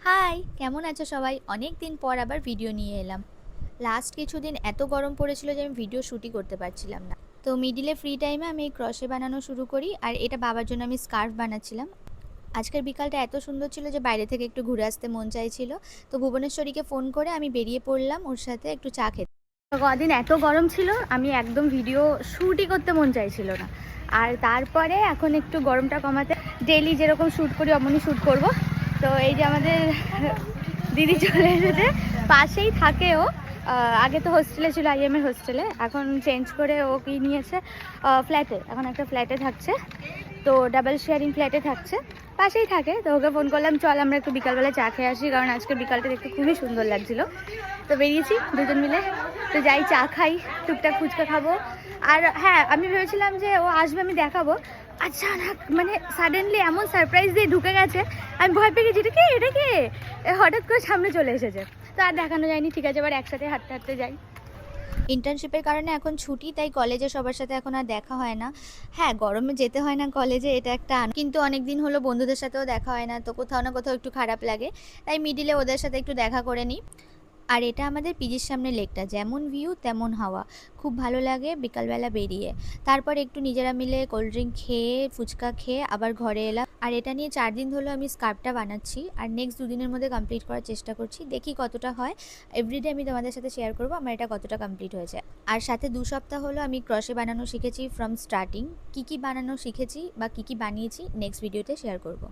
High, কেমন আছো সবাই? অনেক দিন পর আবার ভিডিও নিয়ে এলাম। লাস্ট কিছুদিন এত গরম পড়েছিল যে আমি ভিডিও শুটই করতে পারছিলাম না। তো মিডিলে ফ্রি টাইমে আমি এই ক্রশে বানানো শুরু করি, আর এটা বাবার জন্য আমি স্কার্ফ বানাচ্ছিলাম। আজকের বিকালটা এত সুন্দর ছিল যে বাইরে থেকে একটু ঘুরে আসতে মন চাইছিল। তো ভুবনেশ্বরীকে ফোন করে আমি বেরিয়ে পড়লাম ওর সাথে একটু চা খেতে। কদিন এত গরম ছিল, আমি একদম ভিডিও শ্যুটই করতে মন চাইছিল না। আর তারপরে এখন একটু গরমটা কমাতে ডেইলি যেরকম শ্যুট করি অমনই শ্যুট করব। তো এই যে আমাদের দিদি চলে এসেছে, পাশেই থাকে ও। আগে তো হোস্টেলে ছিল, আইএমের হোস্টেলে, এখন চেঞ্জ করে ও কি নিয়েছে, ফ্ল্যাটে, এখন একটা ফ্ল্যাটে থাকছে। তো ডাবল শেয়ারিং ফ্ল্যাটে থাকছে, পাশেই থাকে। তো ওকে ফোন করলাম, চল আমরা একটু বিকালবেলা চা খেয়ে আসি, কারণ আজকে বিকালটা দেখতে খুবই সুন্দর লাগছিলো। তো বেরিয়েছি দুজন মিলে। তো যাই চা খাই, টুকটাক ফুচকা খাবো। আর হ্যাঁ, আমি ভেবেছিলাম যে ও আসবে, আমি দেখাবো। আচ্ছা না, মানে সাডেনলি এমন সারপ্রাইজ দিয়ে ঢুকে গেছে, আমি ভয় পেয়ে গেছি, এটা কে হঠাৎ করে সামনে চলে এসেছে। তো আর দেখানো যায়নি। ঠিক আছে, এবার একসাথে হাঁটতে হাঁটতে যাই। ইন্টার্নশিপের কারণে এখন ছুটি, তাই কলেজে সবার সাথে এখন আর দেখা হয় না। হ্যাঁ, গরমে যেতে হয় না কলেজে, এটা একটা কিন্তু অনেক দিন হলো বন্ধুদের সাথেও দেখা হয় না, তো কোথাও না কোথাও একটু খারাপ লাগে। তাই মিডিলে ওদের সাথে একটু দেখা করে নিই। আর এটা আমাদের পিজির সামনে লেকটা, যেমন ভিউ তেমন হাওয়া, খুব ভালো লাগে বিকালবেলা বেরিয়ে। তারপর একটু নিজেরা মিলে কোল্ড ড্রিঙ্ক খেয়ে, ফুচকা খেয়ে আবার ঘরে এলাম। আর এটা নিয়ে 4 দিন হলো আমি স্কার্ফটা বানাচ্ছি, আর নেক্সট 2 দিনের মধ্যে কমপ্লিট করার চেষ্টা করছি, দেখি কতটা হয়। এভরিডে আমি তোমাদের সাথে শেয়ার করবো আমার এটা কতটা কমপ্লিট হয়েছে। আর সাথে 2 সপ্তাহ হলো আমি ক্রশে বানানো শিখেছি ফ্রম স্টার্টিং। কী কী বানানো শিখেছি বা কী কী বানিয়েছি নেক্সট ভিডিওতে শেয়ার করব।